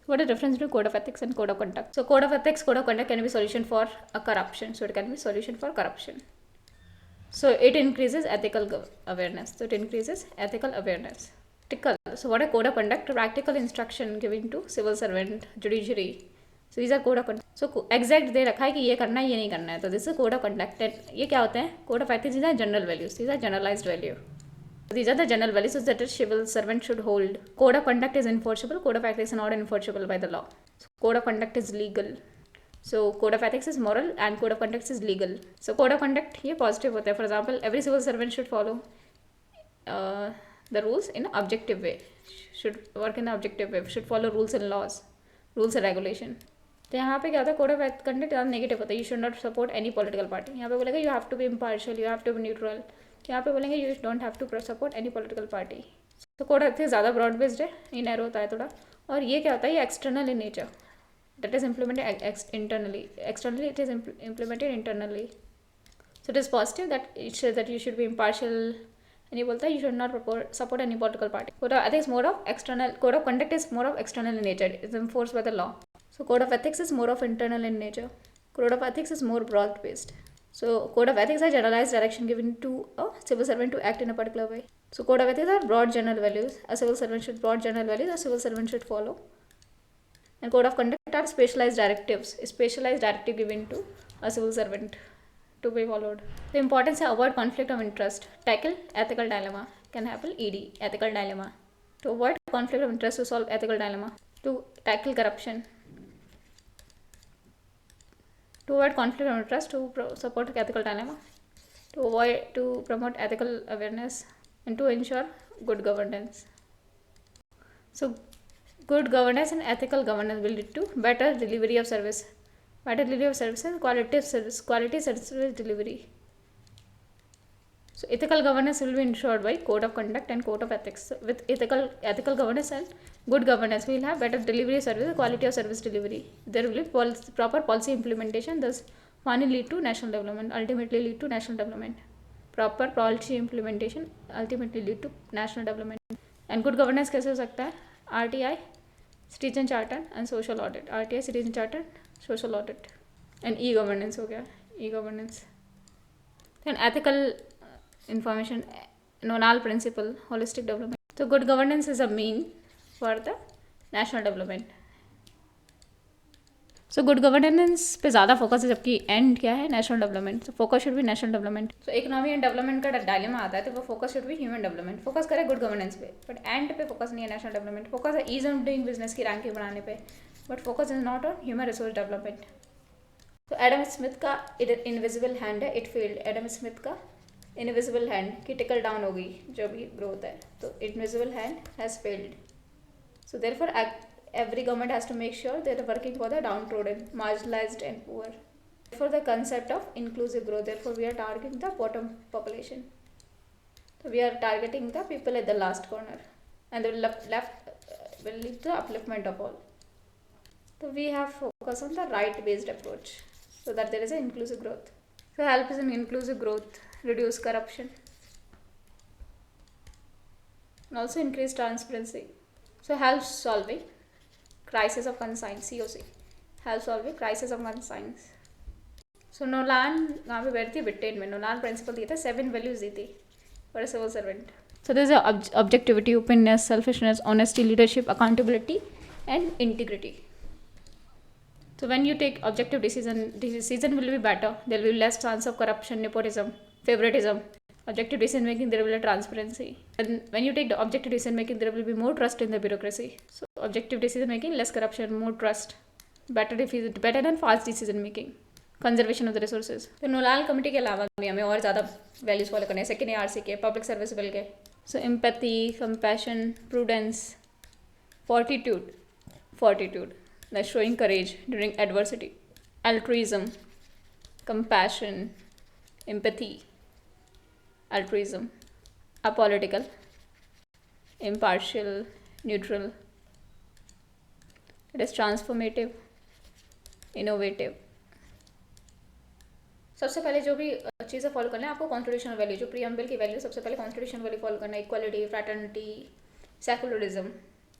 What is the difference between code of ethics and code of conduct? So code of ethics, code of conduct can be solution for a corruption. So it can be solution for corruption. So it increases ethical awareness. So it increases ethical awareness. So what a code of conduct? Practical instruction given to civil servant, judiciary. So these are code of conduct. So exact दे रखा है कि ये करना है ये नहीं करना है. तो this is code of conduct. ये क्या होते हैं? Code of ethics these are general values. These are generalized value. These are the general values that a civil servant should hold. Code of conduct is enforceable. Code of ethics is not enforceable by the law. So code of conduct is legal. So code of ethics is moral and code of conduct is legal. So code of conduct ये positive होता है. For example, every civil servant should follow the rules in an objective way. Should work in an objective way. Should follow rules and laws, rules and regulation. तो यहाँ पे क्या होता है code of conduct ज़्यादा negative होता है. You should not support any political party. यहाँ पे बोलेगा you have to be impartial, you have to be neutral. यहाँ पे बोलेंगे you don't have to support any political party. तो कोड ऑफ ज़्यादा ब्रॉड बेस्ड है, ये नैरो होता है थोड़ा. और ये क्या होता है, ये external in nature. That is implemented internally. Externally, it is implemented internally. So it is positive that it says that you should be impartial. And you बोलता है you should not support any political party. Code of ethics more of external. Code of conduct is more of external in nature. It is enforced by the law. So code of ethics is more of internal in nature. Code of ethics is more broad based. So code of ethics are generalized direction given to a civil servant to act in a particular way. So code of ethics are broad general values. A civil servant should broad general values. A civil servant should follow. And code of conduct are specialized directives. Specialized directive given to a civil servant to be followed. The importance of avoid conflict of interest. Tackle ethical dilemma. Can happen ED, ethical dilemma. To avoid conflict of interest, to solve ethical dilemma. To tackle corruption. To avoid conflict of interest, to support ethical dilemma. To promote ethical awareness. And to ensure good governance. So good governance and ethical governance will lead to better delivery of service. Better delivery of service and quality service delivery. So ethical governance will be ensured by code of conduct and code of ethics. So with ethical governance and good governance, we will have better delivery of service, quality of service delivery. There will be proper policy implementation, thus finally lead to national development, ultimately lead to national development. Proper policy implementation ultimately lead to national development. And good governance कैसे हो सकता है? RTI, Citizen Charter and Social Audit. RTI, Citizen Charter, Social Audit. And e-governance हो गया, e-governance. Then ethical information, Nonal principle, holistic development. So good governance is a mean for the national development. So good governance पे ज़्यादा focus है, जबकि and क्या है, national development. So focus should be national development. So economy and development का dilemma आता है, तो वो focus should be human development. Focus करे गुड गवर्नेंस पे, बट एंड पे फोकस नहीं है नेशनल डेवलपमेंट. फोकस है ईज ऑफ डूइंग बिजनेस की रैंकिंग बढ़ाने पे, but focus is not on human resource development. तो एडम स्मिथ का इनविजिबल हैंड है, इट फेल्ड. एडम स्मिथ का इनविजिबल हैंड की टिकल डाउन हो गई जो भी ग्रोथ है, तो invisible hand has failed. So therefore every government has to make sure they are working for the downtrodden, marginalized and poor. For the concept of inclusive growth, therefore we are targeting the bottom population. So we are targeting the people at the last corner, and the left will lead to the upliftment of all. So we have focus on the right-based approach so that there is an inclusive growth. So help is in inclusive growth, reduce corruption, and also increase transparency. So help solving crisis of conscience, COC, help solving crisis of conscience. So Nolan वहाँ पे बैठती है Britain में. Nolan principal दिया था, 7 values दी थी for a civil servant. So this is objectivity, openness, selfishness, honesty, leadership, accountability and integrity. So when you take objective decision will be better. There will be less chance of corruption, nepotism, favoritism. Objective decision making, there will be transparency. And when you take the objective decision making, there will be more trust in the bureaucracy. So objective decision making, less corruption, more trust, better than fast decision making, conservation of the resources. तो नोलाल committee के अलावा भी हमें और ज़्यादा values follow करने हैं. Second ARC के, पब्लिक सर्विस बिल के. So empathy, compassion, prudence, fortitude, that's showing courage during adversity, altruism, compassion, empathy, altruism, apolitical, impartial, neutral. It is transformative, innovative. सबसे पहले जो भी चीज़ें फॉलो करना है आपको, कॉन्स्टिट्यूशनल वैल्यू, जो प्रीएम्बल की वैल्यू, सबसे पहले कॉन्स्टिट्यूशन वैल्यू फॉलो करना है. इक्वालिटी, फ्रैटर्निटी, सेकुलरिज्म,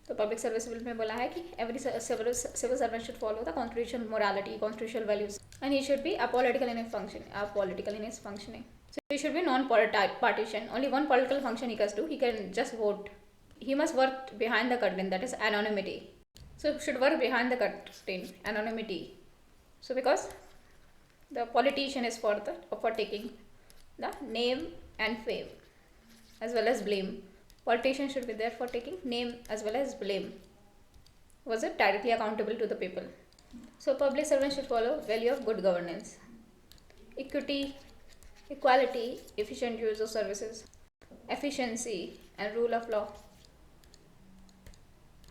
तो पब्लिक सर्विस बिल में बोला है कि every civil servant should follow the constitution morality constitutional values and he should be apolitical in his functioning. So he should be non-partisan. Only one political function he can do. He can just vote. He must work behind the curtain, that is anonymity. So should work behind the curtain, anonymity. So because the politician is for taking the name and fame as well as blame. Politician should be there for taking name as well as blame. Was it directly accountable to the people? So public servants should follow value of good governance, equity, equality, efficient use of services, efficiency and rule of law,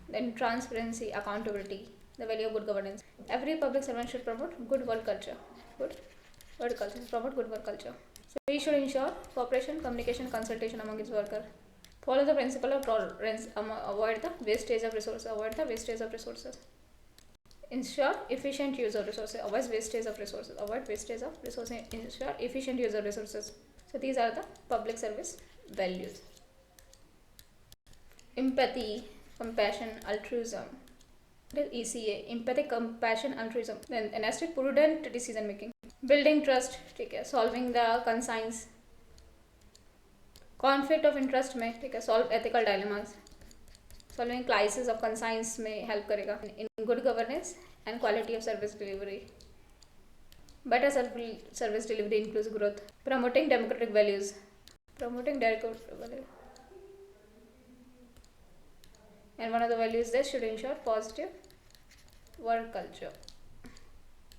then transparency, accountability, the value of good governance. Every public servant should promote good work culture. Promote good work culture. So he should ensure cooperation, communication, consultation among his workers. Follow the principle of tolerance. Avoid the wastage of resources. Ensure efficient use of resources. Avoid wastage of resources. Ensure efficient use of resources. So these are the public service values. Empathy, compassion, altruism. ECA, empathic, compassion, altruism. Then elastic, prudent decision making. Building trust, ठीक है. Solving the conscience. Conflict of interest में, ठीक है. Solve ethical dilemmas. Solving crisis of conscience में help करेगा. In good governance and quality of service delivery. Better service delivery includes growth. Promoting democratic values. And one of the values there should ensure positive work culture.